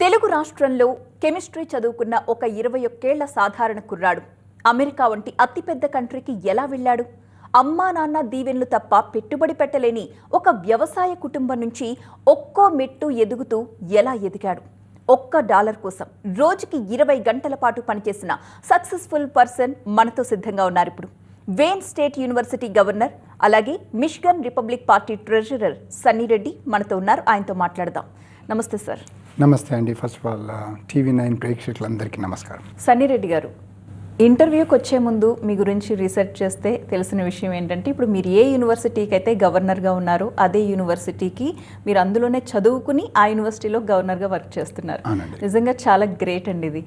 తెలుగు రాష్ట్రంలో కెమిస్ట్రీ చదువుకున్న ఒక 21 ఏళ్ల సాధారణ కుర్రాడు అమెరికా వంటి అతిపెద్ద కంట్రీకి ఎలా వెళ్ళాడు? అమ్మా నాన్న దీవెనలు తప్ప పెట్టుబడి పెట్టలేని ఒక వ్యవసాయ కుటుంబం నుంచి ఒక్కో మెట్టు ఎదుగుతూ ఎలా ఎదిగాడు? $1 కోసం రోజుకి 20 గంటల పాటు పనిచేసిన సక్సెస్ఫుల్ పర్సన్ మనతో సిద్ధంగా ఉన్నారు. ఇప్పుడు వేన్ స్టేట్ యూనివర్సిటీ గవర్నర్, అలాగే Michigan republic party treasurer Sunny Reddy మనతో ఉన్నారు. ఆయనతో మాట్లాడదాం. నమస్తే సార్. నమస్తే అండి. ఫస్ట్ ఆఫ్ ఆల్ TV9 ప్రేక్షకులందరికీ నమస్కారం. సన్నీ రెడ్డి గారు, ఇంటర్వ్యూకి వచ్చే ముందు మీ గురించి రీసెర్చ్ చేస్తే తెలిసిన విషయం ఏంటంటే, ఇప్పుడు మీరు ఏ యూనివర్సిటీకి అయితే గవర్నర్గా ఉన్నారో అదే యూనివర్సిటీకి మీరు అందులోనే చదువుకుని ఆ యూనివర్సిటీలో గవర్నర్గా వర్క్ చేస్తున్నారు. నిజంగా చాలా గ్రేట్ అండి ఇది.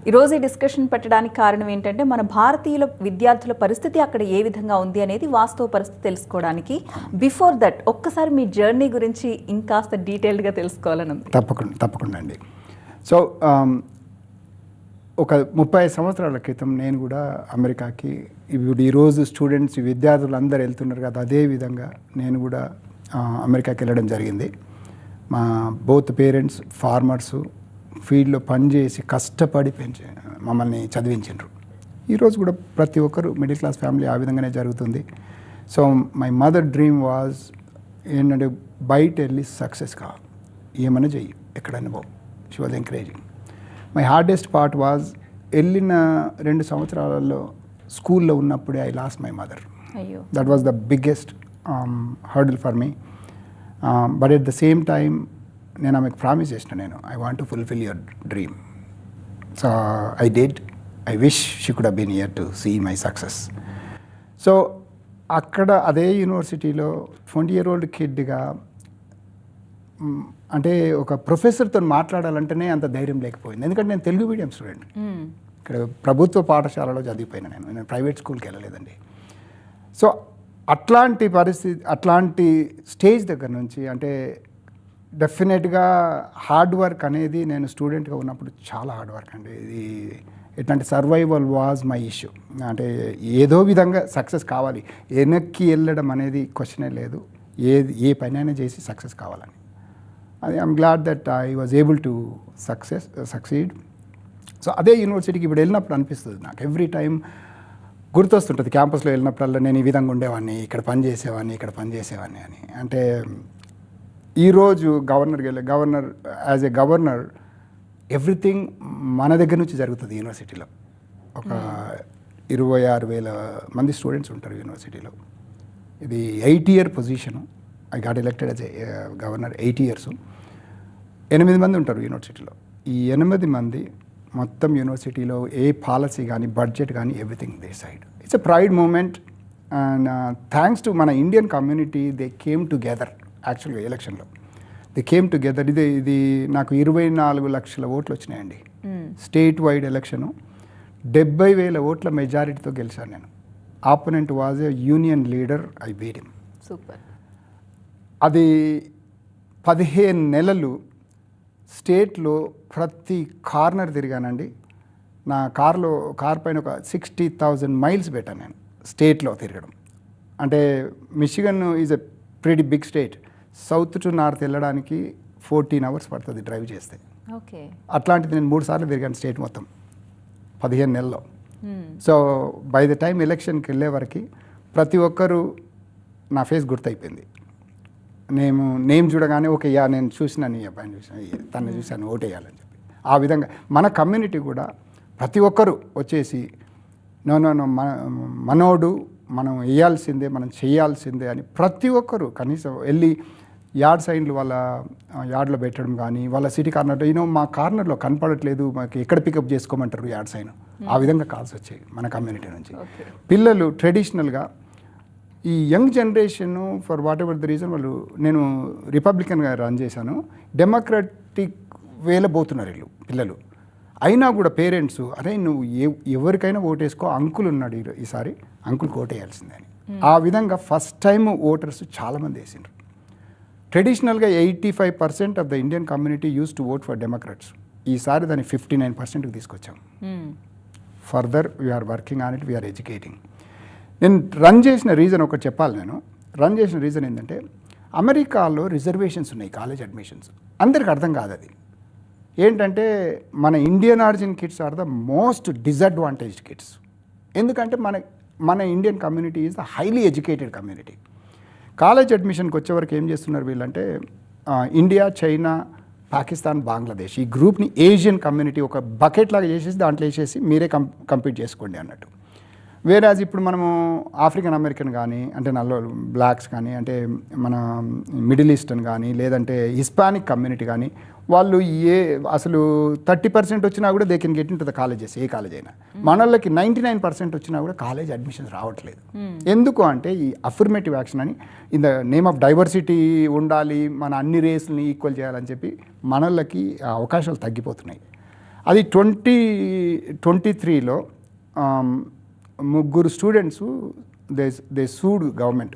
ఈరోజు ఈ డిస్కషన్ పెట్టడానికి కారణం ఏంటంటే, మన భారతీయుల విద్యార్థుల పరిస్థితి అక్కడ ఏ విధంగా ఉంది అనేది వాస్తవ పరిస్థితి తెలుసుకోవడానికి. బిఫోర్ దట్ ఒక్కసారి మీ జర్నీ గురించి ఇంకాస్త డీటెయిల్డ్గా తెలుసుకోవాలని ఉంది. తప్పకుండా అండి. సో ఒక 30 సంవత్సరాల క్రితం నేను కూడా అమెరికాకి, ఇప్పుడు ఈరోజు స్టూడెంట్స్ విద్యార్థులు అందరూ వెళ్తున్నారు కదా, అదే విధంగా నేను కూడా అమెరికాకి వెళ్ళడం జరిగింది. మా బోత్ పేరెంట్స్ ఫార్మర్సు, ఫీల్డ్లో పనిచేసి కష్టపడి మమ్మల్ని చదివించారు. ఈరోజు కూడా ప్రతి ఒక్కరు మిడిల్ క్లాస్ ఫ్యామిలీ ఆ విధంగానే జరుగుతుంది. So my mother dream was ఏంటంటే, బయట వెళ్ళి సక్సెస్ కావాలి, ఏమైనా చెయ్యి, ఎక్కడైనా పో. She was encouraging. My hardest part was, వెళ్ళిన 2 సంవత్సరాలలో స్కూల్లో ఉన్నప్పుడే I lost my mother. That was the biggest hurdle for me. But at the same time నేను ఆమెకు ప్రామిస్ చేసిన, నేను I want to fulfil your dream. So I did. I wish she could have been here to see my success. So అక్కడ అదే యూనివర్సిటీలో 20-year-old కిడ్గా, అంటే ఒక ప్రొఫెసర్తో మాట్లాడాలంటేనే అంత ధైర్యం లేకపోయింది. ఎందుకంటే నేను తెలుగు మీడియం స్టూడెంట్. ఇక్కడ ప్రభుత్వ పాఠశాలలో చదివిపోయినా, నేను ప్రైవేట్ స్కూల్కి వెళ్ళలేదండి. సో అట్లాంటి పరిస్థితి, అట్లాంటి స్టేజ్ దగ్గర నుంచి, అంటే డెఫినెట్గా హార్డ్ వర్క్ అనేది, నేను స్టూడెంట్గా ఉన్నప్పుడు చాలా హార్డ్ వర్క్ అండి. ఇది ఎట్లాంటి సర్వైవల్ వాజ్ మై ఇష్యూ. అంటే ఏదో విధంగా సక్సెస్ కావాలి, వెనక్కి వెళ్ళడం అనేది క్వశ్చనే లేదు. ఏ పనైనా చేసి సక్సెస్ కావాలని. అది I'm glad that I was able to succeed. So అదే యూనివర్సిటీకి ఇప్పుడు వెళ్ళినప్పుడు అనిపిస్తుంది నాకు, ఎవ్రీ టైం గుర్తొస్తుంటుంది క్యాంపస్లో వెళ్ళినప్పుడల్లా, నేను ఈ విధంగా ఉండేవాడిని, ఇక్కడ పని చేసేవాడిని అని. అంటే ఈరోజు governor as a governor everything మన దగ్గర నుంచి జరుగుతుంది యూనివర్సిటీలో. ఒక 26,000 మంది స్టూడెంట్స్ ఉంటారు యూనివర్సిటీలో. ఇది 8-year position. I got elected as a governor. 8 years. 8 మంది ఉంటారు యూనివర్సిటీలో. ఈ 8 మంది మొత్తం యూనివర్సిటీలో ఏ పాలసీ కానీ, బడ్జెట్ కానీ, everything decide. It's a pride moment. And thanks to మన Indian community, they came together. యాక్చువల్గా ఎలక్షన్లో ది కేమ్ టుగెదర్. ఇది నాకు 24 లక్షల ఓట్లు వచ్చినాయండి. స్టేట్ వైడ్ ఎలక్షను 70,000 ఓట్ల మెజారిటీతో గెలిచాను నేను. Opponent was A union leader. I beat him. Super. అది 15 నెలలు స్టేట్లో ప్రతి కార్నర్ తిరిగానండి. నా కార్ పైన ఒక 60,000 మైల్స్ పెట్టాను నేను స్టేట్లో తిరగడం. అంటే Michigan is a pretty big state. South to north వెళ్ళడానికి 14 hours పడుతుంది డ్రైవ్ చేస్తే. ఓకే. అట్లాంటిది నేను 3 సార్లు తిరిగాను స్టేట్ మొత్తం 15 నెలల్లో. సో బై ద టైం ఎలక్షన్కి వెళ్ళే వరకు ప్రతి ఒక్కరూ నా ఫేస్ గుర్తయిపోయింది. నేమ్ చూడగానే ఓకే, నేను చూసినాను, ఈ అబ్బాయిని చూసాను, తను చూశాను, ఓటేయాలని చెప్పి. ఆ విధంగా మన కమ్యూనిటీ కూడా ప్రతి ఒక్కరూ వచ్చేసి మనోడు, మనం వేయాల్సిందే, మనం చేయాల్సిందే అని ప్రతి ఒక్కరు కనీసం వెళ్ళి యార్డ్ సైన్లు వాళ్ళ యార్డ్లో పెట్టడం కానీ, వాళ్ళ సిటీ కార్నర్లో, మా కార్నర్లో కనపడట్లేదు, మాకు ఎక్కడ పికప్ చేసుకోమంటారు యార్డ్ సైన్, ఆ విధంగా కాల్స్ వచ్చాయి మన కమ్యూనిటీ నుంచి. పిల్లలు ట్రెడిషనల్గా, ఈ young generation for what ever the reason, వాళ్ళు, నేను రిపబ్లికన్గా రన్ చేశాను, డెమోక్రటిక్ వేలో పోతున్నారు వీళ్ళు పిల్లలు. అయినా కూడా పేరెంట్స్, అరే నువ్వు ఎవరికైనా ఓటేసుకో, అంకుల్ ఉన్నాడు ఈసారి, అంకుల్కి ఓటేయాల్సిందని. ఆ విధంగా ఫస్ట్ టైం ఓటర్స్ చాలామంది వేసిండ్రు. ట్రెడిషనల్గా 85% of the Indian community use to vote for Democrats. ఈసారి దాన్ని 59%కి తీసుకొచ్చాం. Further we are working on it, we are educating. నేను రన్ చేసిన రీజన్ ఒకటి చెప్పాలి. నేను రన్ చేసిన రీజన్ ఏంటంటే, అమెరికాలో రిజర్వేషన్స్ ఉన్నాయి కాలేజ్ అడ్మిషన్స్. అందరికి అర్థం కాదు అది. ఏంటంటే మన Indian origin kids are the most disadvantaged kids. ఎందుకంటే మన Indian community is the highly educated community. College అడ్మిషన్కి వచ్చేవరకు ఏం చేస్తున్నారు వీళ్ళంటే ఇండియా, చైనా, పాకిస్తాన్, బంగ్లాదేశ్ ఈ గ్రూప్ని ఏషియన్ కమ్యూనిటీ ఒక బకెట్ లాగా చేసేసి దాంట్లో వేసేసి మీరే కంపీట్ చేసుకోండి అన్నట్టు. వేరేజ్ ఇప్పుడు మనము ఆఫ్రికన్ అమెరికన్ కానీ, అంటే నల్లోళ్ళు బ్లాక్స్ కానీ, అంటే మన మిడిల్ ఈస్టర్న్ కానీ, లేదంటే హిస్పానిక్ కమ్యూనిటీ కానీ, వాళ్ళు అసలు 30% వచ్చినా కూడా they can get in to the colleges, A college అయినా. మనోళ్ళకి 99% వచ్చినా కూడా కాలేజ్ అడ్మిషన్స్ రావట్లేదు. ఎందుకు అంటే ఈ అఫర్మేటివ్ యాక్షన్ అని, in the name of diversity ఉండాలి, మన అన్ని రేసులని ఈక్వల్ చేయాలని చెప్పి మనోళ్ళకి అవకాశాలు తగ్గిపోతున్నాయి. అది 2023లో 3 స్టూడెంట్స్ దే సూడ్ గవర్నమెంట్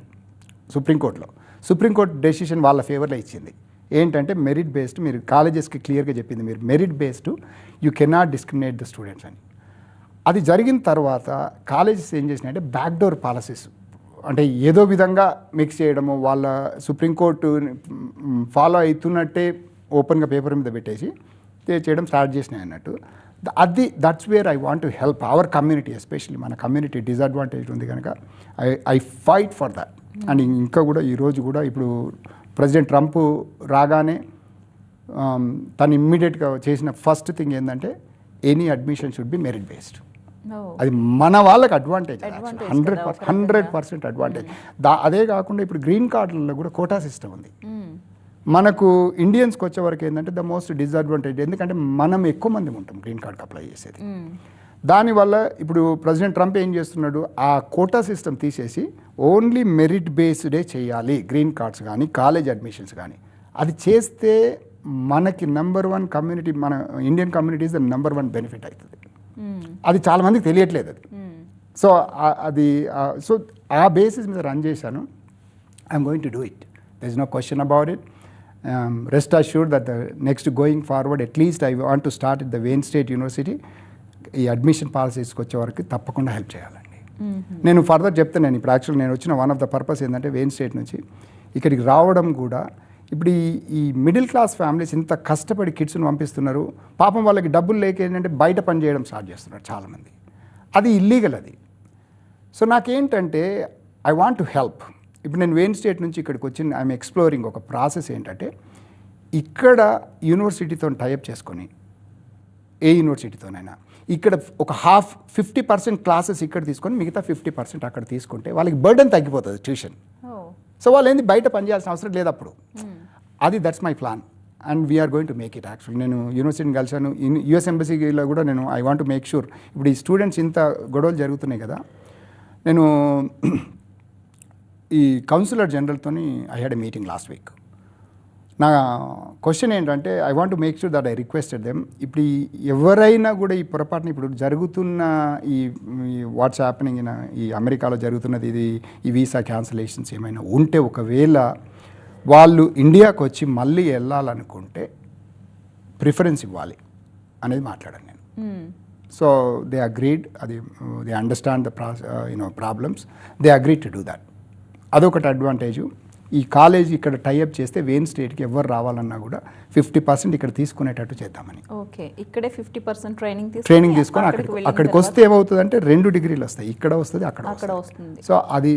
సుప్రీంకోర్టులో. సుప్రీంకోర్టు డెసిషన్ వాళ్ళ ఫేవర్లో ఇచ్చింది. ఏంటంటే మెరిట్ బేస్డ్, మీరు కాలేజెస్కి క్లియర్గా చెప్పింది, మీరు merit based you cannot discriminate the students అని. అది జరిగిన తర్వాత కాలేజెస్ ఏం చేసినాయంటే బ్యాక్డోర్ పాలసీస్, అంటే ఏదో విధంగా మిక్స్ చేయడము, వాళ్ళ సుప్రీంకోర్టు ఫాలో అవుతున్నట్టే ఓపెన్గా పేపర్ మీద పెట్టేసి చేయడం స్టార్ట్ చేసినాయి అన్నట్టు. That's where I want to help our community, especially మన కమ్యూనిటీ డిసడ్వాంటేజ్ ఉంది కనుక I fight for that. And ఇంకా కూడా ఈరోజు కూడా ఇప్పుడు ప్రెసిడెంట్ ట్రంప్ రాగానే తను ఇమ్మీడియట్గా చేసిన ఫస్ట్ థింగ్ ఏంటంటే any admission should be merit based. అది మన వాళ్ళకి అడ్వాంటేజ్, 100% అడ్వాంటేజ్. అదే కాకుండా ఇప్పుడు గ్రీన్ కార్డులలో కూడా కోటా సిస్టమ్ ఉంది. మనకు ఇండియన్స్కి వచ్చే వరకు ఏంటంటే ద మోస్ట్ డిసడ్వాంటేజ్, ఎందుకంటే మనం ఎక్కువ మంది ఉంటాం గ్రీన్ కార్డ్కి అప్లై చేసేది. దానివల్ల ఇప్పుడు ప్రెసిడెంట్ ట్రంప్ ఏం చేస్తున్నాడు, ఆ కోటా సిస్టమ్ తీసేసి ఓన్లీ మెరిట్ బేస్డే చేయాలి గ్రీన్ కార్డ్స్ కానీ, కాలేజ్ అడ్మిషన్స్ కానీ. అది చేస్తే మనకి #1 కమ్యూనిటీ, మన Indian community is the #1 benefit అవుతుంది. అది చాలామందికి తెలియట్లేదు అది. సో సో ఆ బేసిస్ మీద రన్ చేశాను. I'm going to do it, there is no question about it. Rest assured that the next going forward, at least I want to start at the Wayne State University. ఈ admission పాలసీస్కి వచ్చే వరకు తప్పకుండా help చేయాలండి. నేను further చెప్తాను. నేను ఇప్పుడు actual నేను వచ్చిన వన్ ఆఫ్ ద పర్పస్ ఏంటంటే వెయిన్ స్టేట్ నుంచి ఇక్కడికి రావడం కూడా, ఇప్పుడు ఈ మిడిల్ క్లాస్ ఫ్యామిలీస్ ఇంత కష్టపడి కిడ్స్ని పంపిస్తున్నారు. పాపం వాళ్ళకి డబ్బులు లేక ఏంటంటే బయట పని చేయడం స్టార్ట్ చేస్తున్నారు చాలామంది. అది ఇల్లీగల్ అది. సో నాకేంటంటే ఐ వాంట్ టు హెల్ప్. ఇప్పుడు నేను వెయిన్ స్టేట్ నుంచి ఇక్కడికి వచ్చి ఐఎమ్ ఎక్స్ప్లోరింగ్ ఒక ప్రాసెస్ ఏంటంటే, ఇక్కడ యూనివర్సిటీతో టైఅప్ చేసుకొని, ఏ యూనివర్సిటీతోనైనా ఇక్కడ ఒక 50% క్లాసెస్ ఇక్కడ తీసుకొని మిగతా 50% అక్కడ తీసుకుంటే వాళ్ళకి బర్డెన్ తగ్గిపోతుంది ట్యూషన్. సో వాళ్ళు ఏంది బయట పనిచేయాల్సిన అవసరం లేదు అప్పుడు. That's my plan and we're going to make it. Actually నేను యూనివర్సిటీని కలిసాను, యూఎస్ ఎంబసీలో కూడా నేను I want to make sure. ఇప్పుడు ఈ స్టూడెంట్స్ ఇంత గొడవలు జరుగుతున్నాయి కదా, నేను ఈ కౌన్సిలర్ జనరల్తో I had a meeting last week. నా క్వశ్చన్ ఏంటంటే I want to make sure that I requested them. ఇప్పుడు ఎవరైనా కూడా ఈ పొరపాటుని, ఇప్పుడు జరుగుతున్న ఈ వాట్స్ హ్యాపెనింగ్ ఈ అమెరికాలో జరుగుతున్నది, ఈ వీసా క్యాన్సిలేషన్స్ ఏమైనా ఉంటే, ఒకవేళ వాళ్ళు ఇండియాకు వచ్చి మళ్ళీ వెళ్ళాలనుకుంటే ప్రిఫరెన్స్ ఇవ్వాలి అనేది మాట్లాడాను నేను. So they agreed, they understand the problems, they agreed to do that. అదొకటి అడ్వాంటేజు. ఈ కాలేజ్ ఇక్కడ టైఅప్ చేస్తే వెయిన్ స్టేట్కి ఎవరు రావాలన్నా కూడా 50% ఇక్కడ తీసుకునేటట్టు చేద్దామని. ఓకే, ఇక్కడే 50% ట్రైనింగ్ తీసుకొని అక్కడికి వస్తే ఏమవుతుందంటే 2 డిగ్రీలు వస్తాయి, ఇక్కడ వస్తుంది, అక్కడ వస్తుంది. సో అది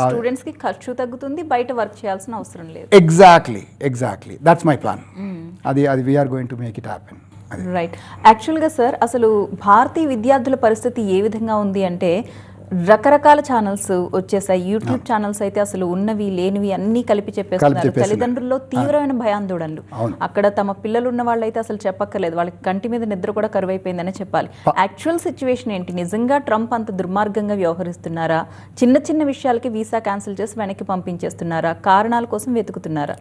స్టూడెంట్స్కి ఖర్చు తగ్గుతుంది, బయట వర్క్ చేయాల్సిన అవసరం లేదు. Exactly that's my plan. అది we're going to make it happen. Right. యాక్చువల్గా సార్, అసలు భారతీయ విద్యార్థుల పరిస్థితి ఏ విధంగా ఉంది అంటే, రకరకాల ఛానల్స్ వచ్చేసాయి. యూట్యూబ్ ఛానల్స్ అయితే అసలు ఉన్నవి లేనివి అన్నీ కలిపి చెప్పేస్తున్నారు. తల్లిదండ్రుల్లో తీవ్రమైన భయాందోళనలు. అక్కడ తమ పిల్లలు ఉన్న వాళ్ళైతే అసలు చెప్పక్కర్లేదు, వాళ్ళకి కంటి మీద నిద్ర కూడా కరువైపోయిందనే చెప్పాలి. యాక్చువల్ సిచ్యువేషన్ ఏంటి? నిజంగా ట్రంప్ అంత దుర్మార్గంగా వ్యవహరిస్తున్నారా? చిన్న చిన్న విషయాలకి వీసా క్యాన్సిల్ చేసి వెనక్కి పంపించేస్తున్నారా? కారణాల కోసం వెతుకుతున్నారా?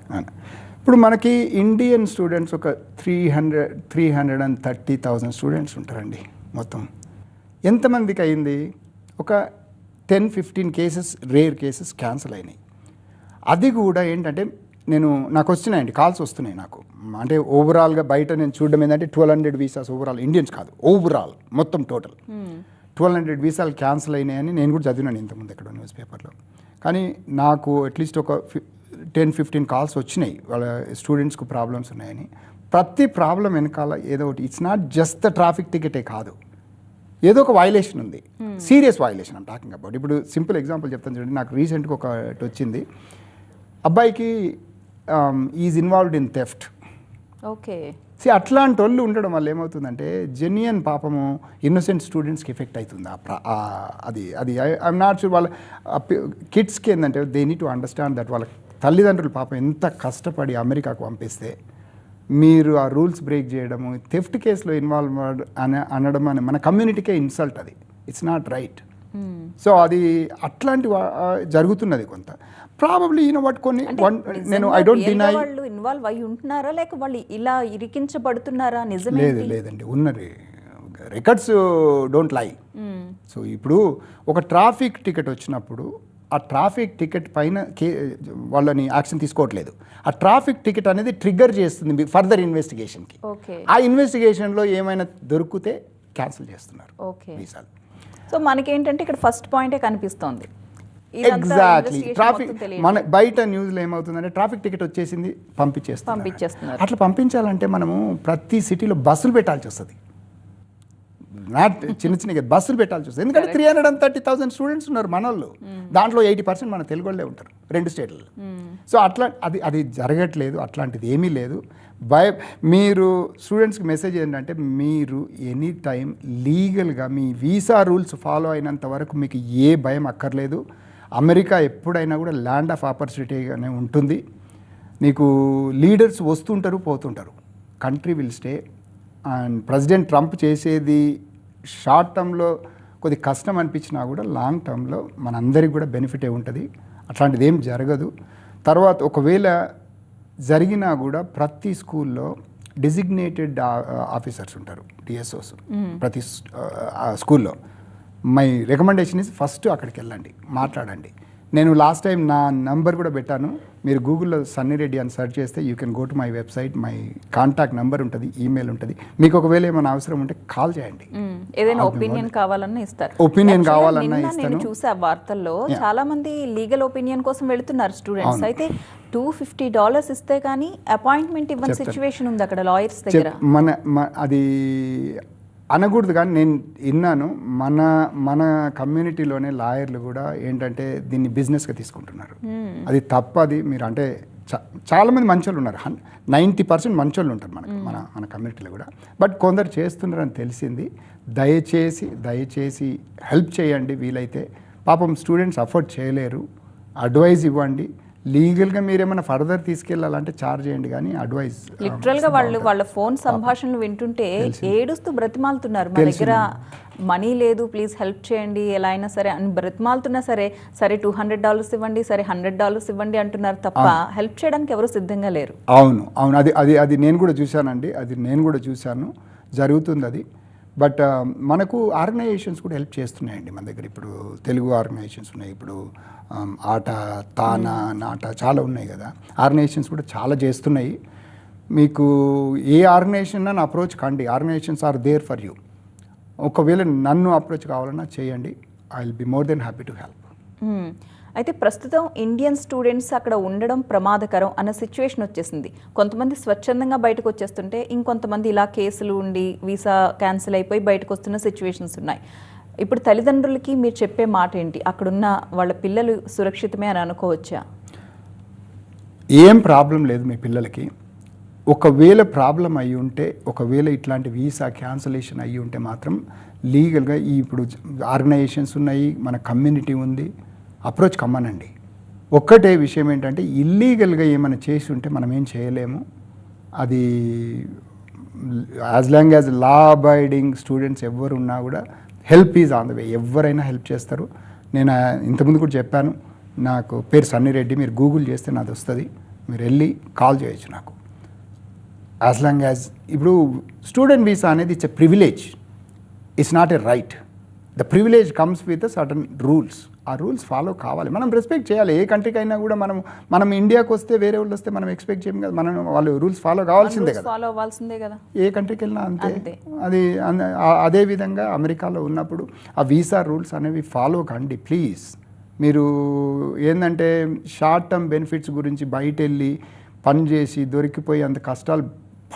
ఇప్పుడు మనకి ఇండియన్ స్టూడెంట్స్ ఒక 330,000 స్టూడెంట్స్ ఉంటారండి మొత్తం. ఎంతమందికి అయింది? ఒక 10-15 కేసెస్, రేర్ కేసెస్ క్యాన్సిల్ అయినాయి. అది కూడా ఏంటంటే నాకు వస్తున్నాయండి, కాల్స్ వస్తున్నాయి నాకు. అంటే ఓవరాల్గా బయట నేను చూడడం ఏంటంటే 1200 వీసాస్ ఓవరాల్, ఇండియన్స్ కాదు, ఓవరాల్ మొత్తం టోటల్ 1200 వీసాలు క్యాన్సిల్ అయినాయని నేను కూడా చదివినాను ఇంతకుముందు ఎక్కడ న్యూస్ పేపర్లో. కానీ నాకు అట్లీస్ట్ ఒక 10-15 కాల్స్ వచ్చినాయి వాళ్ళ స్టూడెంట్స్కు ప్రాబ్లమ్స్ ఉన్నాయని. ప్రతి ప్రాబ్లం వెనకాల ఏదో ఒకటి, it's not just the traffic టికెటే కాదు, ఏదో ఒక వైలేషన్ ఉంది, serious violation I'm talking about. ఇప్పుడు సింపుల్ ఎగ్జాంపుల్ చెప్తాను చూడండి. నాకు రీసెంట్గా ఒకటి వచ్చింది. అబ్బాయికి is involved in theft. Okay. అట్లాంటి వాళ్ళు ఉండడం వల్ల ఏమవుతుందంటే జెన్యున్ పాపము ఇన్నోసెంట్ స్టూడెంట్స్కి ఎఫెక్ట్ అవుతుంది. అది ఐఎమ్ నాట్ షూర్. వాళ్ళ కిడ్స్కి ఏంటంటే they need to understand that వాళ్ళ తల్లిదండ్రులు పాపం ఎంత కష్టపడి అమెరికాకు పంపిస్తే మీరు ఆ రూల్స్ బ్రేక్ చేయడము, థెఫ్ట్ కేసులో ఇన్వాల్వ్ అనడం అని మన కమ్యూనిటీకే ఇన్సల్ట్. అది ఇట్స్ నాట్ రైట్. సో అది అట్లాంటి జరుగుతున్నది కొంత. ప్రాబబ్లీ వాట్ కొన్ని నేను ఐ డోంట్ డినై వాళ్ళు ఇన్వాల్వ్ అయి ఉంటున్నారా లేక వాళ్ళు ఇలా ఇరికించబడుతున్నారా? నిజమే. లేదండి, ఉన్నది. Records don't lie. సో ఇప్పుడు ఒక ట్రాఫిక్ టికెట్ వచ్చినప్పుడు ఆ ట్రాఫిక్ టికెట్ పైన వాళ్ళని యాక్షన్ తీసుకోవట్లేదు. ఆ ట్రాఫిక్ టికెట్ అనేది ట్రిగ్గర్ చేస్తుంది ఫర్దర్ ఇన్వెస్టిగేషన్కి. ఆ ఇన్వెస్టిగేషన్లో ఏమైనా దొరికితే క్యాన్సిల్ చేస్తున్నారు వీసాలు. సో మనకేంటంటే ఇక్కడ ఫస్ట్ పాయింటే కనిపిస్తోంది. ఎగ్జాక్ట్లీ. ట్రాఫిక్ మన బయట న్యూస్లో ఏమవుతుందంటే ట్రాఫిక్ టికెట్ వచ్చేసింది పంపించేస్తున్నారు. అట్లా పంపించాలంటే మనము ప్రతి సిటీలో బస్సులు పెట్టాల్సి వస్తుంది. నాట్ చిన్న బస్సులు పెట్టాల్సి వస్తుంది. ఎందుకంటే 330,000 స్టూడెంట్స్ ఉన్నారు మన వాళ్ళు. దాంట్లో 80% మన తెలుగు వాళ్ళే ఉంటారు 2 స్టేట్లలో. సో అట్లా అది జరగట్లేదు. అట్లాంటిది ఏమీ లేదు. మీరు స్టూడెంట్స్కి మెసేజ్ ఏంటంటే మీరు ఎనీ టైం లీగల్గా మీ వీసా రూల్స్ ఫాలో అయినంత వరకు మీకు ఏ భయం అక్కర్లేదు. అమెరికా ఎప్పుడైనా కూడా ల్యాండ్ ఆఫ్ ఆపర్చునిటీగానే ఉంటుంది. నీకు లీడర్స్ వస్తుంటారు పోతుంటారు. Country will stay. And president Trump చేసేది షార్ట్ టర్మ్లో కొద్ది కష్టం అనిపించినా కూడా లాంగ్ టర్మ్లో మనందరికి కూడా బెనిఫిటే ఉంటుంది. అట్లాంటిది ఏం జరగదు. తర్వాత ఒకవేళ జరిగినా కూడా ప్రతి స్కూల్లో డిజిగ్నేటెడ్ ఆఫీసర్స్ ఉంటారు, డిఎస్ఓస్ ప్రతి స్కూల్లో. మై రికమెండేషన్ ఇస్ ఫస్ట్ అక్కడికి వెళ్ళండి, మాట్లాడండి. నేను లాస్ట్ టైం నా నంబర్ కూడా పెట్టాను. మీరు గూగుల్లో సన్నీ రెడ్డి అని సెర్చ్ చేస్తే you can go to my website. My contact number ఉంటుంది, ఈమెయిల్ ఉంటుంది. మీకు ఒకవేళ ఏమైనా అవసరం ఉంటే కాల్ చేయండి. ఏదైనా ఒపీనియన్ కావాలన్నా ఇస్తారు. ఒపీనియన్ కావాలన్నా ఇస్తాను. నేను చూసా వార్తల్లో చాలా మంది లీగల్ ఒపీనియన్ కోసం వెళుతున్నారు స్టూడెంట్స్. అయితే $250 ఇస్తే కానీ అపాయింట్మెంట్ ఇవ్వని సిచ్యువేషన్ ఉంది అక్కడ లాయర్స్ దగ్గర. అది అనకూడదు కానీ నేను విన్నాను. మన కమ్యూనిటీలోనే లాయర్లు కూడా ఏంటంటే దీన్ని బిజినెస్గా తీసుకుంటున్నారు. అది తప్పది. మీరు అంటే చాలామంది మంచోళ్ళు ఉన్నారు, 90% మంచోళ్ళు ఉంటారు మన కమ్యూనిటీలో కూడా. బట్ కొందరు చేస్తున్నారని తెలిసింది. దయచేసి హెల్ప్ చేయండి వీలైతే. పాపం స్టూడెంట్స్ అఫోర్డ్ చేయలేరు. అడ్వైజ్ ఇవ్వండి. లీగల్గా మీరు ఏమైనా ఫర్దర్ తీసుకెళ్ళాలంటే చార్జ్ చేయండి, కానీ అడ్వైజ్ లిటరల్గా వాళ్ళ ఫోన్ సంభాషణలు వింటుంటే ఏడుస్తూ బ్రతిమాలుతున్నారు. మా దగ్గర మనీ లేదు, ప్లీజ్ హెల్ప్ చేయండి ఎలా అయినా సరే అని బ్రతిమాలుతున్నా సరే $200 ఇవ్వండి, $100 ఇవ్వండి అంటున్నారు తప్ప హెల్ప్ చేయడానికి ఎవరు సిద్ధంగా లేరు. అవును. అది నేను కూడా చూశానండి. నేను కూడా చూశాను, జరుగుతుంది అది. బట్ మనకు ఆర్గనైజేషన్స్ కూడా హెల్ప్ చేస్తున్నాయండి మన దగ్గర. ఇప్పుడు తెలుగు ఆర్గనైజేషన్స్ ఉన్నాయి, ఇప్పుడు ఆట తానా నాట చాలా ఉన్నాయి కదా. ఆర్గనైజేషన్స్ కూడా చాలా చేస్తున్నాయి. మీకు ఏ ఆర్గనైజేషన్ అని అప్రోచ్ కండి. Organisations are there for you. ఒకవేళ నన్ను అప్రోచ్ కావాలన్నా చేయండి. I will be more than happy to help. అయితే ప్రస్తుతం ఇండియన్ స్టూడెంట్స్ అక్కడ ఉండడం ప్రమాదకరం అన్న సిచ్యువేషన్ వచ్చేసింది. కొంతమంది స్వచ్ఛందంగా బయటకు వచ్చేస్తుంటే ఇంకొంతమంది ఇలా కేసులు ఉండి వీసా క్యాన్సిల్ అయిపోయి బయటకు వస్తున్న సిచ్యువేషన్స్ ఉన్నాయి. ఇప్పుడు తల్లిదండ్రులకి మీరు చెప్పే మాట ఏంటి? అక్కడున్న వాళ్ళ పిల్లలు సురక్షితమే అని అనుకోవచ్చా? ఏం ప్రాబ్లం లేదు మీ పిల్లలకి. ఒకవేళ ప్రాబ్లం అయ్యి ఉంటే, ఒకవేళ ఇట్లాంటి వీసా క్యాన్సిలేషన్ అయ్యి ఉంటే మాత్రం లీగల్గా ఇప్పుడు ఆర్గనైజేషన్స్ ఉన్నాయి, మన కమ్యూనిటీ ఉంది, అప్రోచ్ కమ్మనండి. ఒక్కటే విషయం ఏంటంటే ఇల్లీగల్గా ఏమైనా చేసి ఉంటే మనం ఏం చేయలేము. అది as long as law abiding students ఎవరు ఉన్నా కూడా help is on the way. ఎవరైనా హెల్ప్ చేస్తారు. నేను ఇంతకుముందు కూడా చెప్పాను, నాకు పేరు సన్నీ రెడ్డి. మీరు గూగుల్ చేస్తే నాది వస్తుంది. మీరు వెళ్ళి కాల్ చేయొచ్చు నాకు. యాజ్ లాంగ్ యాజ్ ఇప్పుడు స్టూడెంట్ వీసా అనేది it's a privilege, it's not a right. The privilege comes with certain rules. ఆ రూల్స్ ఫాలో కావాలి, మనం రెస్పెక్ట్ చేయాలి. ఏ కంట్రీకి అయినా కూడా మనం ఇండియాకి వస్తే వేరే వాళ్ళు వస్తే మనం ఎక్స్పెక్ట్ చేయం కదా. వాళ్ళు రూల్స్ ఫాలో కావాల్సిందే కదా. ఏ కంట్రీకి వెళ్ళినా అంతే. అదే విధంగా అమెరికాలో ఉన్నప్పుడు ఆ వీసా రూల్స్ అనేవి ఫాలో కండి ప్లీజ్. మీరు ఏంటంటే షార్ట్ టర్మ్ బెనిఫిట్స్ గురించి బయట వెళ్ళి పని చేసి దొరికిపోయి అంత కష్టాలు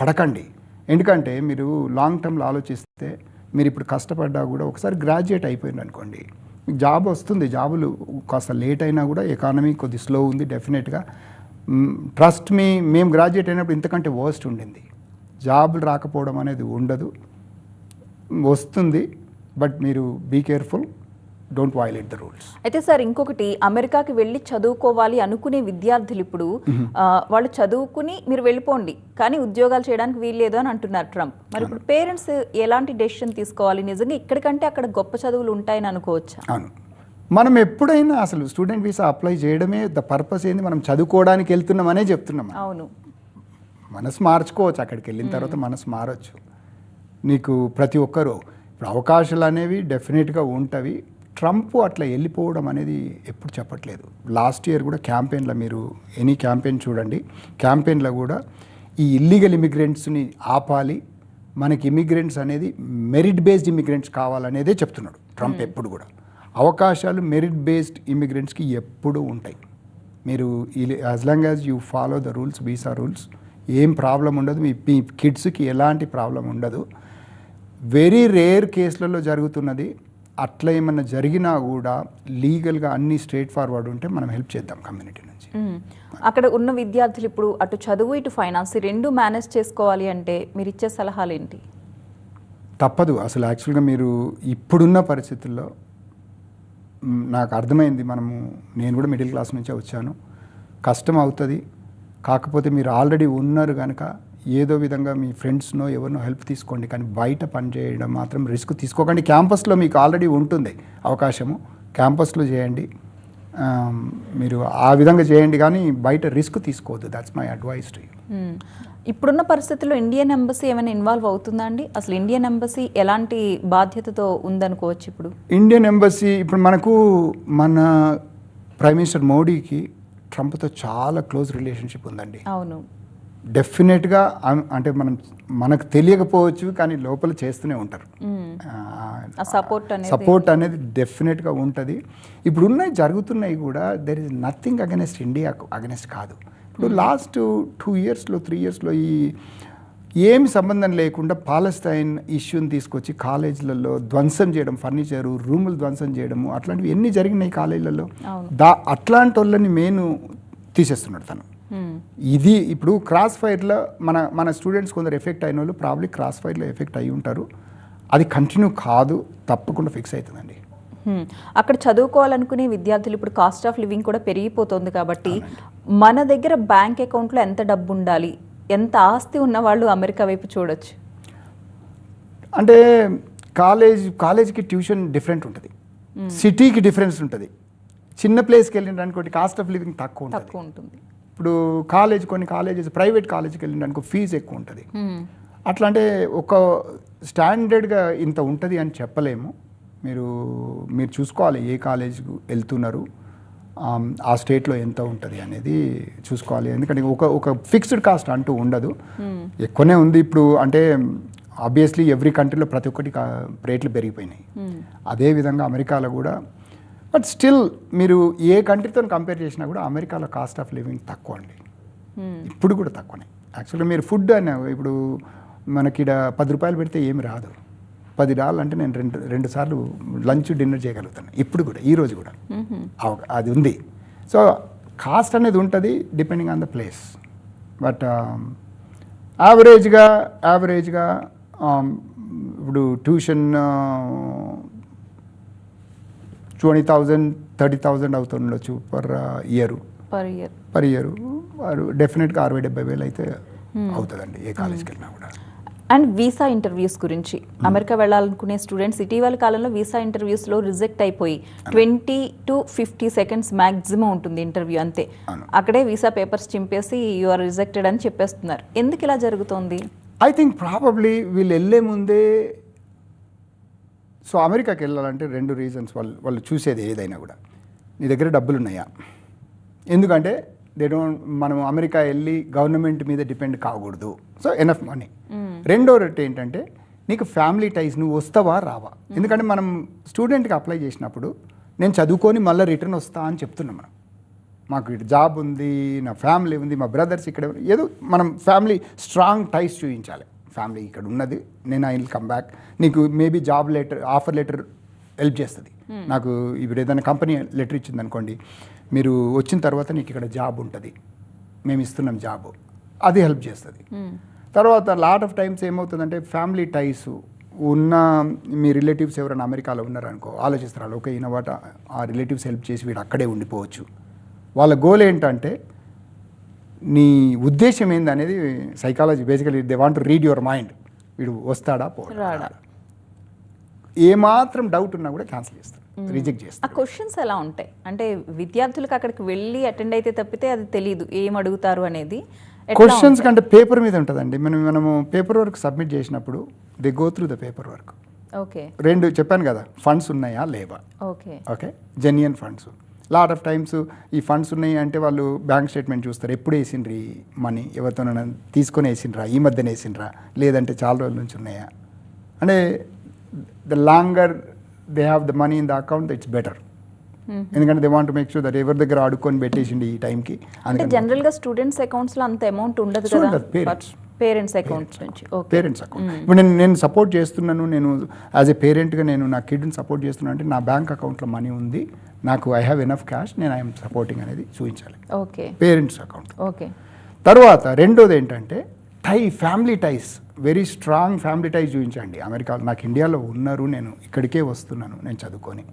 పడకండి. ఎందుకంటే మీరు లాంగ్ టర్మ్లో ఆలోచిస్తే మీరు ఇప్పుడు కష్టపడ్డా కూడా ఒకసారి గ్రాడ్యుయేట్ అయిపోయింది అనుకోండి, మీకు జాబ్ వస్తుంది. జాబులు కాస్త లేట్ అయినా కూడా ఎకానమీ కొద్ది స్లో ఉంది డెఫినెట్గా. ట్రస్ట్ మీ, మేము గ్రాడ్యుయేట్ అయినప్పుడు ఇంతకంటే వర్స్ట్ ఉండింది. జాబులు రాకపోవడం అనేది ఉండదు, వస్తుంది. బట్ మీరు be careful, don't violate the rules. అయితే సార్ ఇంకొకటి, అమెరికాకి వెళ్ళి చదువుకోవాలి అనుకునే విద్యార్థులు ఇప్పుడు వాళ్ళు చదువుకుని మీరు వెళ్ళిపోండి కానీ ఉద్యోగాలు చేయడానికి వీల్లేదు అని అంటున్నారు ట్రంప్. మరి ఇప్పుడు పేరెంట్స్ ఎలాంటి డెసిషన్ తీసుకోవాలి? నిజంగా ఇక్కడికంటే అక్కడ గొప్ప చదువులు ఉంటాయని అనుకోవచ్చా? అవును, మనం ఎప్పుడైనా అసలు స్టూడెంట్ వీసా అప్లై చేయడమే ద పర్పస్ ఏంది, మనం చదువుకోవడానికి వెళ్తున్నామనే చెప్తున్నాం. అవును, మనసు మార్చుకోవచ్చు, అక్కడికి వెళ్ళిన తర్వాత మనసు మారచ్చు. నీకు ప్రతి ఒక్కరూ ఇప్పుడు అవకాశాలు అనేవి డెఫినెట్గా ఉంటవి. ట్రంప్ అట్లా వెళ్ళిపోవడం అనేది ఎప్పుడు చెప్పట్లేదు. లాస్ట్ ఇయర్ కూడా క్యాంపెయిన్లో, మీరు ఎనీ క్యాంపెయిన్ చూడండి, క్యాంపెయిన్లో కూడా ఈ ఇల్లీగల్ ఇమిగ్రెంట్స్ని ఆపాలి, మనకి ఇమిగ్రెంట్స్ అనేది మెరిట్ బేస్డ్ ఇమిగ్రెంట్స్ కావాలనేదే చెప్తున్నాడు ట్రంప్ ఎప్పుడు కూడా. అవకాశాలు మెరిట్ బేస్డ్ ఇమిగ్రెంట్స్కి ఎప్పుడూ ఉంటాయి. మీరు as long as you follow the rules, visa rules, ఏం ప్రాబ్లం ఉండదు. మీ కిడ్స్కి ఎలాంటి ప్రాబ్లం ఉండదు. వెరీ రేర్ కేసులలో జరుగుతున్నది. అట్లా ఏమన్నా జరిగినా కూడా లీగల్గా అన్ని స్ట్రైట్ ఫార్వర్డ్ ఉంటే మనం హెల్ప్ చేద్దాం కమ్యూనిటీ నుంచి. అక్కడ ఉన్న విద్యార్థులు ఇప్పుడు అటు చదువు ఇటు ఫైనాన్స్ రెండు మేనేజ్ చేసుకోవాలి అంటే మీరు ఇచ్చే సలహాలు ఏంటి? తప్పదు అసలు. యాక్చువల్గా మీరు ఇప్పుడున్న పరిస్థితుల్లో నాకు అర్థమైంది, నేను కూడా మిడిల్ క్లాస్ నుంచే వచ్చాను, కష్టం అవుతుంది. కాకపోతే మీరు ఆల్రెడీ ఉన్నారు కనుక ఏదో విధంగా మీ ఫ్రెండ్స్నో ఎవరినో హెల్ప్ తీసుకోండి, కానీ బయట పని చేయడం మాత్రం రిస్క్ తీసుకోకండి. క్యాంపస్లో మీకు ఆల్రెడీ ఉంటుంది అవకాశము, క్యాంపస్లో చేయండి, మీరు ఆ విధంగా చేయండి, కానీ బయట రిస్క్ తీసుకోవద్దు. That's my advice to you. ఇప్పుడున్న పరిస్థితుల్లో ఇండియన్ ఎంబసీ ఏమైనా ఇన్వాల్వ్ అవుతుందా అండి? అసలు ఇండియన్ ఎంబసీ ఎలాంటి బాధ్యతతో ఉందనుకోవచ్చు ఇప్పుడు? ఇండియన్ ఎంబసీ ఇప్పుడు మన ప్రైమ్ మినిస్టర్ మోడీకి ట్రంప్తో చాలా క్లోజ్ రిలేషన్షిప్ ఉందండి. అవును, డెఫినెట్గా. అంటే మనకు తెలియకపోవచ్చు కానీ లోపల చేస్తూనే ఉంటారు. సపోర్ట్ అనేది డెఫినెట్గా ఉంటుంది. ఇప్పుడు జరుగుతున్నాయి కూడా, there is nothing against India, against కాదు. ఇప్పుడు లాస్ట్ 2 yearsలో 3 yearsలో ఏమి సంబంధం లేకుండా పాలస్తైన్ ఇష్యూని తీసుకొచ్చి కాలేజీలలో ధ్వంసం చేయడం, ఫర్నిచరు, రూములు ధ్వంసం చేయడము, అట్లాంటివి ఎన్ని జరిగినాయి కాలేజీలలో. అట్లాంటి వాళ్ళని మెయిన్ తీసేస్తున్నాడు తను. ఇది ఇప్పుడు క్రాస్ ఫైర్లో మన స్టూడెంట్స్ కొందరు ఎఫెక్ట్ అయిన వాళ్ళు ప్రాబ్లీ క్రాస్ ఫైర్లో ఎఫెక్ట్ అయి ఉంటారు. అది కంటిన్యూ కాదు, తప్పకుండా ఫిక్స్ అవుతుందండి. అక్కడ చదువుకోవాలనుకునే విద్యార్థులు ఇప్పుడు కాస్ట్ ఆఫ్ లివింగ్ కూడా పెరిగిపోతుంది కాబట్టి మన దగ్గర బ్యాంక్ అకౌంట్లో ఎంత డబ్బు ఉండాలి, ఎంత ఆస్తి ఉన్న వాళ్ళు అమెరికా వైపు చూడొచ్చు? అంటే కాలేజ్కి ట్యూషన్ డిఫరెంట్ ఉంటుంది, సిటీకి డిఫరెన్స్ ఉంటుంది. చిన్న ప్లేస్కి వెళ్ళిన అనుకోండి కాస్ట్ ఆఫ్ లివింగ్ తక్కువ ఉంటుంది. ఇప్పుడు కొన్ని కాలేజెస్ ప్రైవేట్ కాలేజ్కి వెళ్ళిన అనుకో ఫీజు ఎక్కువ ఉంటుంది. అట్లా అంటే ఒక స్టాండర్డ్గా ఇంత ఉంటుంది అని చెప్పలేము. మీరు చూసుకోవాలి ఏ కాలేజ్కి వెళ్తున్నారు, ఆ స్టేట్లో ఎంత ఉంటుంది అనేది చూసుకోవాలి. ఎందుకంటే ఒక ఫిక్స్డ్ కాస్ట్ అంటూ ఉండదు, ఎక్కువనే ఉంది. ఇప్పుడు అంటే ఆబ్వియస్లీ ఎవ్రీ కంట్రీలో ప్రతి ఒక్కటి రేట్లు పెరిగిపోయినాయి. అదేవిధంగా అమెరికాలో కూడా. బట్ స్టిల్ మీరు ఏ కంట్రీతో కంపేర్ చేసినా కూడా అమెరికాలో కాస్ట్ ఆఫ్ లివింగ్ తక్కువ అండి, ఇప్పుడు కూడా తక్కువనే. యాక్చువల్గా మీరు ఫుడ్ అనే ఇప్పుడు మనకి $10 పెడితే ఏమి రాదు. $10 అంటే నేను రెండు సార్లు లంచ్ డిన్నర్ చేయగలుగుతాను ఇప్పుడు కూడా, ఈరోజు కూడా అది ఉంది. సో కాస్ట్ అనేది ఉంటుంది depending on the place. But యావరేజ్గా ఇప్పుడు ట్యూషన్ 20,000 30,000 అవుతుండొచ్చు పర్ ఇయర్. వారు డెఫినెట్గా 60,000-70,000 అయితే అవుతుందండి ఏ కాలేజ్కి వెళ్ళినా కూడా. అండ్ వీసా ఇంటర్వ్యూస్ గురించి, అమెరికా వెళ్ళాలనుకునే స్టూడెంట్స్ ఇటీవల కాలంలో వీసా ఇంటర్వ్యూస్లో రిజెక్ట్ అయిపోయి 20 to 50 seconds మ్యాక్సిమం ఉంటుంది ఇంటర్వ్యూ, అంతే. అక్కడే వీసా పేపర్స్ చింపేసి యు ఆర్ రిజెక్టెడ్ అని చెప్పేస్తున్నారు. ఎందుకు ఇలా జరుగుతోంది? ఐ థింక్ ప్రాబబ్లీ వీళ్ళు వెళ్ళే ముందే. సో అమెరికాకి వెళ్ళాలంటే 2 reasons వాళ్ళు చూసేది ఏదైనా కూడా, నీ దగ్గర డబ్బులు ఉన్నాయా. ఎందుకంటే మనం అమెరికా వెళ్ళి గవర్నమెంట్ మీద డిపెండ్ కాకూడదు, సో ఎనఫ్ మనీ. రెండోది ఏంటంటే నీకు ఫ్యామిలీ టైస్, నువ్వు వస్తావా రావా. ఎందుకంటే మనం స్టూడెంట్కి అప్లై చేసినప్పుడు నేను చదువుకొని మళ్ళీ రిటర్న్ వస్తా అని చెప్తున్నాం. మాకు ఇటు జాబ్ ఉంది, నా ఫ్యామిలీ ఉంది, మా బ్రదర్స్ ఇక్కడ ఏదో మనం ఫ్యామిలీ స్ట్రాంగ్ టైస్ చూపించాలి. ఫ్యామిలీ ఇక్కడ ఉన్నది, నేను ఐ విల్ కమ్ బ్యాక్. నీకు maybe job letter, offer letter help చేస్తుంది. నాకు ఇప్పుడు ఏదైనా కంపెనీ లెటర్ ఇచ్చింది అనుకోండి, మీరు వచ్చిన తర్వాత నీకు ఇక్కడ జాబ్ ఉంటుంది, మేము ఇస్తున్నాం జాబ్, అది హెల్ప్ చేస్తుంది. తర్వాత లాట్ ఆఫ్ టైమ్స్ ఏమవుతుందంటే ఫ్యామిలీ టైస్ ఉన్న మీ రిలేటివ్స్ ఎవరైనా అమెరికాలో ఉన్నారనుకో, ఆలోచిస్తారు ఓకే ఈయన వాట ఆ రిలేటివ్స్ హెల్ప్ చేసి వీడు అక్కడే ఉండిపోవచ్చు. వాళ్ళ గోల్ ఏంటంటే నీ ఉద్దేశం ఏందనేది psychology basically they want to read your mind. వీడు వస్తాడా పోడా, ఏమాత్రం డౌట్ ఉన్నా కూడా క్యాన్సిల్ చేస్తారు, రిజెక్ట్ చేస్తారు. ఆ క్వశ్చన్స్ ఎలా ఉంటాయి అంటే విద్యార్థులకు అక్కడికి వెళ్ళి అటెండ్ అయితే తప్పితే అది తెలియదు ఏం అడుగుతారు అనేది. క్వశ్చన్స్ కంటే పేపర్ మీద ఉంటుందండి. మనము పేపర్ వర్క్ సబ్మిట్ చేసినప్పుడు they go through the paper work. Okay, రెండు చెప్పాను కదా, ఫండ్స్ ఉన్నాయా లేవా, okay okay genuine funds. Lot of times ఈ ఫండ్స్ ఉన్నాయి అంటే వాళ్ళు బ్యాంక్ స్టేట్మెంట్ చూస్తారు, ఎప్పుడు వేసిండ్రు ఈ మనీ, ఎవరితోనైనా తీసుకొని వేసిండ్రా, ఈ మధ్యన వేసిండ్రా, లేదంటే చాలా రోజుల నుంచి ఉన్నాయా. అంటే the longer they have the money in the account it's better. ఎందుకంటే they want to make sure that ఎవరి దగ్గర ఆడుకొని పెట్టేసిండి ఈ టైంకి. అంటే జనరల్ గా స్టూడెంట్స్ అకౌంట్స్ లో అంత అమౌంట్ ఉండదు కదా, పేరెంట్స్ అకౌంట్స్ నుంచి. పేరెంట్స్ అకౌంట్ ఇప్పుడు నేను సపోర్ట్ చేస్తున్నాను, నేను యాజ్ ఏ పేరెంట్గా నేను నా కిడ్ని సపోర్ట్ చేస్తున్నాను అంటే నా బ్యాంక్ అకౌంట్లో మనీ ఉంది, నాకు ఐ హ్యావ్ ఎనఫ్ క్యాష్, నేను ఐఎమ్ సపోర్టింగ్ అనేది చూపించాలి. Okay, parents account. ఓకే. తర్వాత రెండోది ఏంటంటే ఫ్యామిలీ టైస్, వెరీ స్ట్రాంగ్ ఫ్యామిలీ టైస్ చూపించండి. అమెరికాలో నాకు ఇండియాలో ఉన్నారు, నేను ఇక్కడికే వస్తున్నాను నేను చదువుకొని,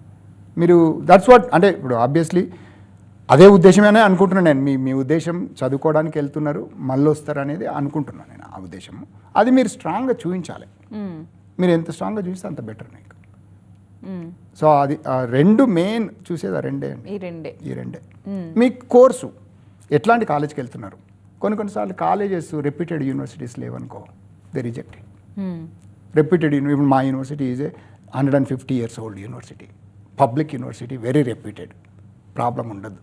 మీరు దట్స్ వాట్. అంటే ఇప్పుడు ఆబ్వియస్లీ అదే ఉద్దేశమేనే అనుకుంటున్నాను నేను. మీ ఉద్దేశం చదువుకోవడానికి వెళ్తున్నారు, మళ్ళీ వస్తారు అనేది అనుకుంటున్నాను నేను. ఆ ఉద్దేశం అది మీరు స్ట్రాంగ్గా చూపించాలి. మీరు ఎంత స్ట్రాంగ్గా చూస్తే అంత బెటర్ నీకు. సో అది రెండు మెయిన్ చూసేది ఆ రెండే అండి, ఈ రెండే. మీ కోర్సు ఎట్లాంటి కాలేజ్కి వెళ్తున్నారు. కొన్నిసార్లు కాలేజెస్ రెప్యూటెడ్ యూనివర్సిటీస్ లేవనుకో, దే రిజెక్ట్. రెప్యూటెడ్ ఇప్పుడు మా university is a 150 years old university, public university, very reputed, problem ఉండదు.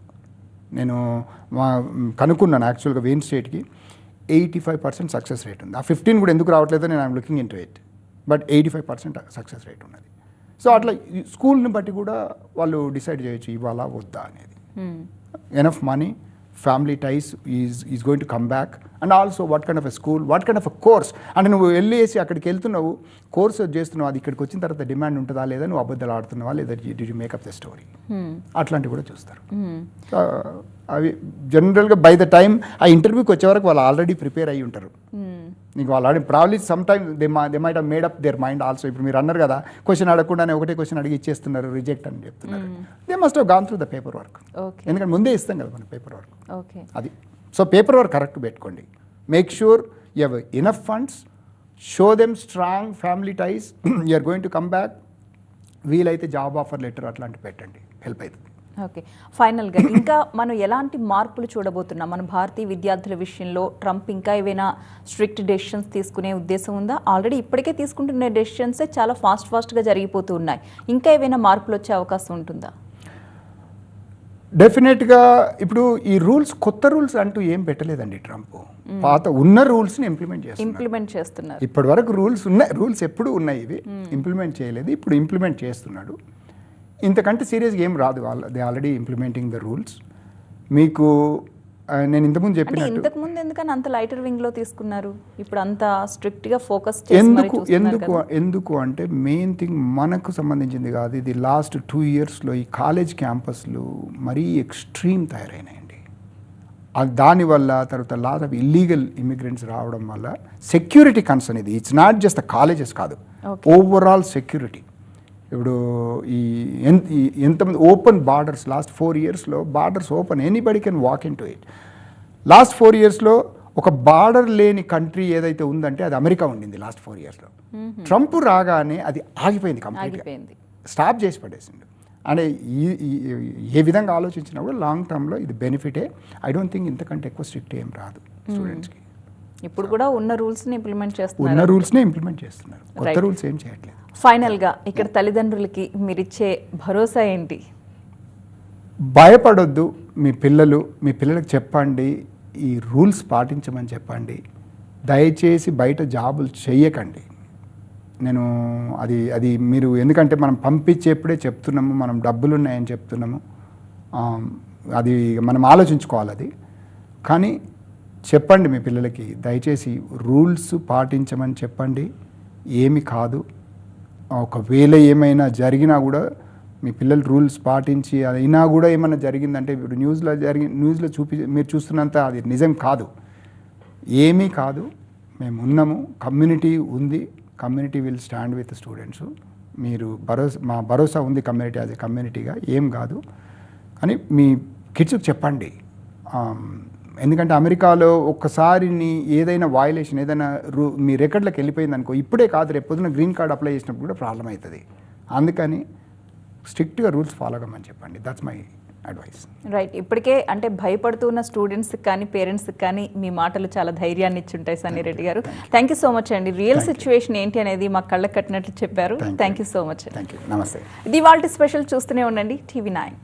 నేను కనుక్కున్నాను యాక్చువల్గా వెయిన్ స్టేట్కి 85% సక్సెస్ రేట్ ఉంది. ఆ 15 కూడా ఎందుకు రావట్లేదో నేను I'm looking in to it, but 85% success rate ఉన్నది. సో అట్లా స్కూల్ని బట్టి కూడా వాళ్ళు డిసైడ్ చేయొచ్చు ఇవ్వాలా వద్దా అనేది. Enough money, family ties is going to come back, and also what kind of a school, what kind of a course. అంటే నువ్వు వెళ్ళేసి అక్కడికి వెళ్తున్నావు, కోర్స్ చేస్తున్నావు, అది ఇక్కడికి వచ్చిన తర్వాత డిమాండ్ ఉంటుందా లేదా, నువ్వు అబద్ధాలు ఆడుతున్నావా లేదా, did you make up the story, అట్లాంటివి కూడా చూస్తారు. అవి జనరల్గా బై ద టైమ్ ఆ ఇంటర్వ్యూకి వచ్చే వరకు వాళ్ళు ఆల్రెడీ ప్రిపేర్ అయ్యి ఉంటారు. నీకు వాళ్ళు already probably some time they might have made up their mind also. ఇప్పుడు మీరు అన్నారు కదా క్వశ్చన్ అడగకుండానే ఒకటే క్వశ్చన్ అడిగి ఇచ్చేస్తున్నారు, రిజెక్ట్ అని చెప్తున్నారు. They must have gone through the paperwork. ఎందుకంటే ముందే ఇస్తాం కదా మన పేపర్ వర్క్. అది సో పేపర్ వర్క్ కరెక్ట్ పెట్టుకోండి. Make sure you have enough funds, show them strong family ties, you are going to come back. వీలైతే job offer letter అట్లాంటివి పెట్టండి, హెల్ప్ అవుతుంది. ఓకే, ఫైనల్గా ఇంకా మనం ఎలాంటి మార్పులు చూడబోతున్నాం మన భారతీయ విద్యార్థుల విషయంలో? ట్రంప్ ఇంకా ఏవైనా స్ట్రిక్ట్ డెసిషన్స్ తీసుకునే ఉద్దేశం ఉందా? ఆల్రెడీ ఇప్పటికే తీసుకుంటున్న డెసిషన్సే చాలా ఫాస్ట్గా జరిగిపోతూ ఉన్నాయి. ఇంకా ఏవైనా మార్పులు వచ్చే అవకాశం ఉంటుందా? డెఫినెట్గా ఇప్పుడు ఈ రూల్స్, కొత్త రూల్స్ అంటూ ఏం పెట్టలేదండి ట్రంప్. పాత ఉన్న రూల్స్ని ఇంప్లిమెంట్ చేస్తున్నారు. ఇప్పటి వరకు రూల్స్ ఎప్పుడు ఉన్నాయి, ఇవి ఇంప్లిమెంట్ చేయలేదు, ఇప్పుడు ఇంప్లిమెంట్ చేస్తున్నాడు. ఇంతకంటే సీరియస్గా ఏం రాదు, they already implementing the rules. మీకు నేను ఇంతకుముందు చెప్పినట్టు ఇంతకుముందు ఎందుకని అంత లైటర్ వింగ్లో తీసుకున్నారు, ఇప్పుడు అంత స్ట్రిక్ట్గా ఫోకస్ ఎందుకు అంటే మెయిన్ థింగ్ మనకు సంబంధించింది కాదు ఇది. లాస్ట్ 2 yearsలో ఈ కాలేజ్ క్యాంపస్లు మరీ ఎక్స్ట్రీమ్ తయారైనాయండి. దానివల్ల తర్వాత లాట్ ఆఫ్ ఇల్లీగల్ ఇమిగ్రెంట్స్ రావడం వల్ల సెక్యూరిటీ కన్సర్న్ ఇది. It's not just the colleges కాదు, ఓవరాల్ సెక్యూరిటీ. ఇప్పుడు ఎంతమంది ఓపెన్ బార్డర్స్ లాస్ట్ 4 yearsలో borders open, anybody can walk in to it. Last 4 yearsలో ఒక బార్డర్ లేని కంట్రీ ఏదైతే ఉందంటే అది అమెరికా ఉండింది లాస్ట్ 4 yearsలో. ట్రంప్ రాగానే అది ఆగిపోయింది, కంప్లీట్గా స్టాప్ చేసి పడేసిండు. అంటే ఏ విధంగా ఆలోచించినా కూడా లాంగ్ టర్మ్లో ఇది బెనిఫిటే. ఐ డోంట్ థింక్ ఇంతకంటే ఎక్కువ స్ట్రిక్ట్ ఏం రాదు స్టూడెంట్స్కి. ఇప్పుడు కూడా ఉన్న రూల్స్ని ఇంప్లిమెంట్ చేస్తున్నారు, కొత్త రూల్స్ ఏం చేయట్లేదు. ఫైనల్గా ఇక్కడ తల్లిదండ్రులకి మీరిచ్చే భరోసా ఏంటి? భయపడొద్దు. మీ పిల్లలకు చెప్పండి, ఈ రూల్స్ పాటించమని చెప్పండి. దయచేసి బయట జాబులు చెయ్యకండి. నేను అది మీరు ఎందుకంటే మనం పంపించేప్పుడే చెప్తున్నాము, మనం డబ్బులు ఉన్నాయని చెప్తున్నాము. అది మనం ఆలోచించుకోవాలి అది. కానీ చెప్పండి మీ పిల్లలకి, దయచేసి రూల్స్ పాటించమని చెప్పండి. ఏమి కాదు, ఒకవేళ ఏమైనా జరిగినా కూడా మీ పిల్లలు రూల్స్ పాటించి అయినా కూడా ఏమైనా జరిగిందంటే, ఇప్పుడు న్యూస్లో మీరు చూస్తున్నంత అది నిజం కాదు, ఏమీ కాదు. మేము ఉన్నాము, కమ్యూనిటీ ఉంది, community will stand with students. మీరు మా భరోసా ఉంది కమ్యూనిటీ, యాజ్ ఎ కమ్యూనిటీగా, ఏం కాదు అని మీ కిడ్స్కి చెప్పండి. ఎందుకంటే అమెరికాలో ఒక్కసారి ఏదైనా వయలేషన్, ఏదైనా మీ రికార్డులకు వెళ్ళిపోయింది అనుకో, ఇప్పుడే కాదు రేపు పొద్దున గ్రీన్ కార్డ్ అప్లై చేసినప్పుడు కూడా ప్రాబ్లం అవుతుంది. అందుకని స్ట్రిక్ట్గా రూల్స్ ఫాలో అవ్వమని చెప్పండి. That's my advice. రైట్. ఇప్పటికే అంటే భయపడుతున్న స్టూడెంట్స్కి కానీ పేరెంట్స్కి కానీ మీ మాటలు చాలా ధైర్యాన్ని ఇచ్చుంటాయి సన్నీ రెడ్డి గారు. థ్యాంక్ యూ సో మచ్ అండి. రియల్ సిచ్యువేషన్ ఏంటి అనేది మాకు కళ్ళకు కట్టినట్లు చెప్పారు. Thank you so much. Thank you. నమస్తే. ఇది వాళ్ళ స్పెషల్. చూస్తూనే ఉండండి TV9.